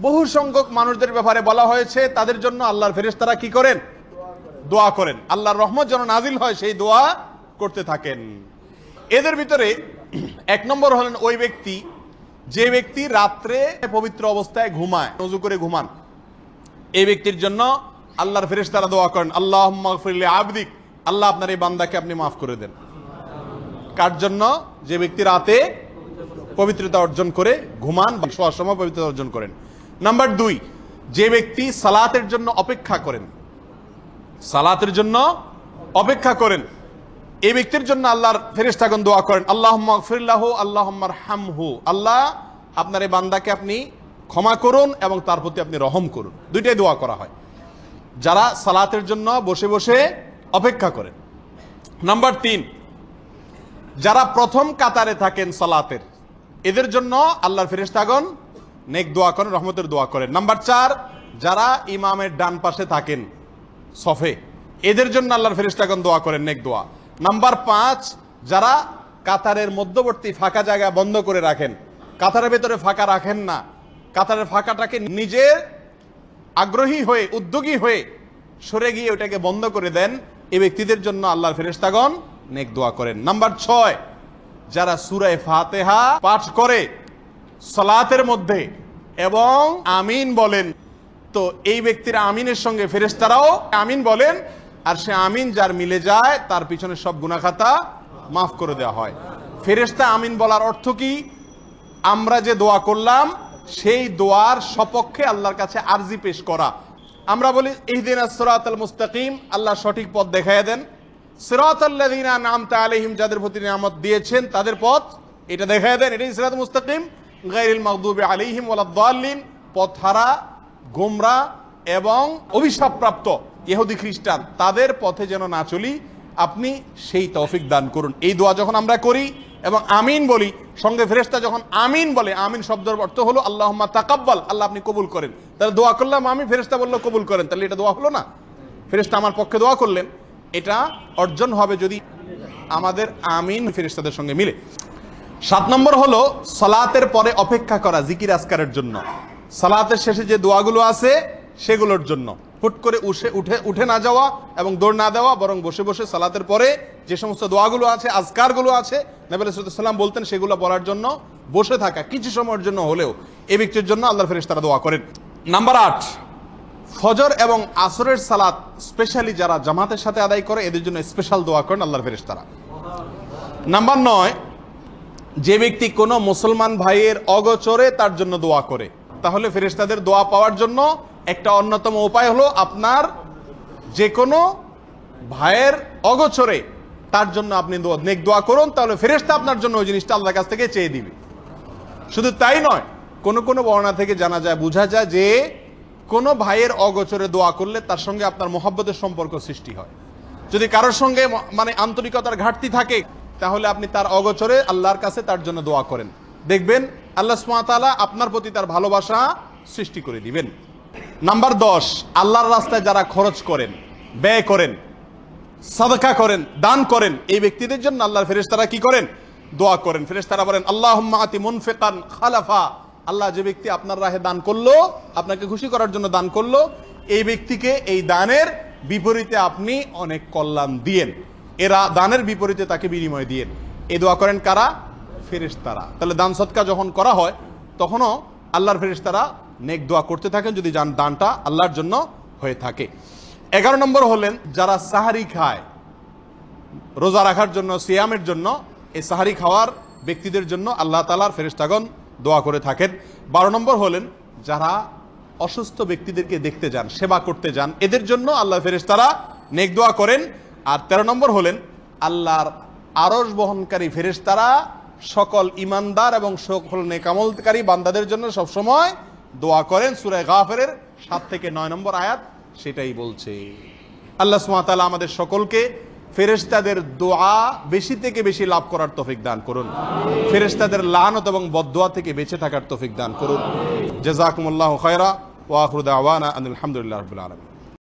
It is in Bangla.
বহু সংখ্যক মানুষদের ব্যাপারে বলা হয়েছে তাদের জন্য আল্লাহর ফেরেশতারা কি করেন? দোয়া করেন, আল্লাহর রহমত যেন নাজিল হয় সেই দোয়া করতে থাকেন। এদের ভিতরে এক নম্বর হলেন ওই ব্যক্তি যে ব্যক্তি রাত্রে পবিত্র অবস্থায় ঘুমায়, ওযু করে ঘুমান, এই ব্যক্তির জন্য আল্লাহর ফেরেশতারা দোয়া করেন, আল্লাহুম্মা গফির লি আবদিক, আল্লাহ আপনার এই বান্দাকে আপনি মাফ করে দেন। কার জন্য? যে ব্যক্তি রাতে পবিত্রতা অর্জন করে ঘুমান বা শোয়ার সময় পবিত্রতা অর্জন করেন। নাম্বার 2, যে ব্যক্তি সালাতের জন্য অপেক্ষা করেন, সালাতের জন্য অপেক্ষা করেন, এই ব্যক্তির জন্য আল্লাহর ফেরেশতাগণ দোয়া করেন, আল্লাহুম্মা গফির লাহু আল্লাহুম্মা আরহামহু, আল্লাহ আপনার এই বান্দাকে আপনি ক্ষমা করুন এবং তার প্রতি আপনি রহম করুন। দুইটাই দোয়া করা হয় যারা সালাতের জন্য বসে বসে অপেক্ষা করেন। নাম্বার 3, যারা প্রথম কাতারে থাকেন সালাতের, এদের জন্য আল্লাহর ফেরেশতাগণ নেক দোয়া করেন, রহমতের দোয়া করেন। নাম্বার 4, যারা ইমামের ডান পাশে থাকেন সফে, এদের জন্য আল্লাহর ফেরেশতাগণ দোয়া করেন নেক দোয়া। নাম্বার 5, যারা কাতারের মধ্যবর্তী ফাঁকা জায়গা বন্ধ করে রাখেন, কাতারের ভেতরে ফাঁকা রাখেন না, কাতারের ফাঁকাটাকে নিজের আগ্রহী হয়ে উদ্যোগী হয়ে সরে গিয়ে ওটাকে বন্ধ করে দেন, এই ব্যক্তিদের জন্য আল্লাহর ফেরেশতাগণ নেক দোয়া করেন। নাম্বার 6, যারা সূরা ফাতিহা পাঠ করে সালাতের মধ্যে এবং আমিন বলেন, তো এই ব্যক্তির আমিনের সঙ্গে ফেরেশতারাও আমিন বলেন, আর সে আমিন যার মিলে যায় তার পিছনে সব গুনাহ খাতা মাফ করে দেওয়া হয়। ফেরেশতা আমিন বলার অর্থ কি? আমরা যে দোয়া করলাম সেই দোয়ার সপক্ষে আল্লাহর কাছে আরজি পেশ করা। আমরা বলি ইহদিনাস সিরাতাল মুস্তাকিম, আল্লাহ সঠিক পথ দেখায় দেন, সিরাতাল্লাযিনা আন'আমতা আলাইহিম, যাদের প্রতি নিয়ামত দিয়েছেন তাদের পথ এটা দেখায় দেন, এটাই সিরাতুল মুস্তাকিম, গায়রিল মাগদুবি আলাইহিম ওয়ালাদ-দাল্লিন, পথহারা, গোমরা এবং অভিশাপপ্রাপ্ত ইহুদি খ্রিস্টান তাদের পথে যেন না চলি, আপনি সেই তৌফিক দান করুন। এই দোয়া যখন আমরা করি এবং আমিন বলি, সঙ্গে ফেরেশতা যখন আমিন বলে, আমিন শব্দের অর্থ হলো আল্লাহুম্মা তাকাব্বাল, আল্লাহ আপনি কবুল করেন। তাহলে দোয়া করলাম আমি, ফেরেশতা বলল কবুল করেন, তাহলে এটা দোয়া হলো না? ফেরেশতা আমার পক্ষে দোয়া করলেন, এটা অর্জন হবে যদি আমাদের আমিন ফেরেশতাদের সঙ্গে মিলে। 7 নম্বর হলো সালাতের পরে অপেক্ষা করা জিকির আজকারের জন্য। সালাতের শেষে যে দোয়াগুলো আছে সেগুলোর জন্য হুট করে উঠে না যাওয়া এবং দৌড় না দেওয়া, বরং বসে বসে সালাতের পরে যে সমস্ত দোয়াগুলো আছে, আজকারগুলো আছে, নবী সাল্লাল্লাহু আলাইহি ওয়াসাল্লাম বলতেন সেগুলো বলার জন্য বসে থাকা কিছু সময়ের জন্য হলেও এই ব্যক্তির জন্য আল্লাহর ফেরেশতারা দোয়া করেন। নাম্বার 8, ফজর এবং আসরের সালাত স্পেশালি যারা জামাতের সাথে আদায় করে এদের জন্য স্পেশাল দোয়া করেন আল্লাহর ফেরেশতারা। নাম্বার 9, যে ব্যক্তি কোনো মুসলমান ভাইয়ের অগোচরে তার জন্য দোয়া করে, তাহলে ফেরেশতাদের দোয়া পাওয়ার জন্য একটা অন্যতম উপায় হলো আপনার যে কোনো ভাইয়ের অগোচরে তার জন্য আপনি নেক দোয়া করুন, তাহলে ফেরেশতা আপনার জন্য ওই জিনিসটা আল্লাহর কাছ থেকে চেয়ে দিবে। শুধু তাই নয়, কোনো বর্ণনা থেকে জানা যায়, বোঝা যায় যে কোনো ভাইয়ের অগোচরে দোয়া করলে তার সঙ্গে আপনার মহব্বতের সম্পর্ক সৃষ্টি হয়। যদি কারোর সঙ্গে মানে আন্তরিকতার ঘাটতি থাকে, তাহলে আপনি তার অগোচরে আল্লাহর কাছে তার জন্য দোয়া করেন, দেখবেন আল্লাহ সুবহানাহু ওয়া তাআলা আপনার প্রতি তার ভালোবাসা সৃষ্টি করে দিবেন। নাম্বার 10, আল্লাহর রাস্তায় যারা খরচ করেন, ব্যয় করেন, সাদকা করেন, দান করেন, এই ব্যক্তিদের জন্য আল্লাহর ফেরেশতারা কি করেন? দোয়া করেন। ফেরেশতারা বলেন আল্লাহুম্মা আতি মুনফিকান খালাফা, আল্লাহ যে ব্যক্তি আপনার রাহে দান করলো, আপনাকে খুশি করার জন্য দান করলো, এই ব্যক্তিকে এই দানের বিপরীতে আপনি অনেক কল্যাণ দিয়েন, এরা দানের বিপরীতে তাকে বিনিময় দিয়েন। এই দোয়া করেন কারা? ফেরেশতারা। তাহলে দান সদকা যখন করা হয় তখনও আল্লাহর ফেরেশতারা নেক দোয়া করতে থাকেন যদি দানটা আল্লাহর জন্য হয়ে থাকে। 11 নম্বর হলেন যারা সাহারি খায় রোজা রাখার জন্য, সিয়ামের জন্য, এই সাহারি খাওয়ার ব্যক্তিদের জন্য আল্লাহ তাআলার ফেরেশতাগণ দোয়া করে থাকেন। 12 নম্বর হলেন যারা অসুস্থ ব্যক্তিদেরকে দেখতে যান, সেবা করতে যান, এদের জন্য আল্লাহর ফেরেশতারা নেক দোয়া করেন। আর 13 নম্বর হলেন আল্লাহর আরশ বহনকারী ফেরেশতারা সকল ইমানদার এবং সকল নেকামলকারী বান্দাদের জন্য সবসময় দোয়া করেন। সূরা গাফিরের 7 থেকে 9 নম্বর আয়াত সেটাই বলছে। আল্লাহ সুবহানাহু ওয়া তাআলা আমাদের সকলকে ফেরেশতাদের দোয়া বেশি থেকে বেশি লাভ করার তৌফিক দান করুন, ফেরেশতাদের লানত এবং বদদোয়া থেকে বেঁচে থাকার তৌফিক দান করুন। জাযাকুমুল্লাহু খায়রা ওয়া আখিরু দাওয়ানা আলহামদুলিল্লাহি রাব্বিল আলামিন।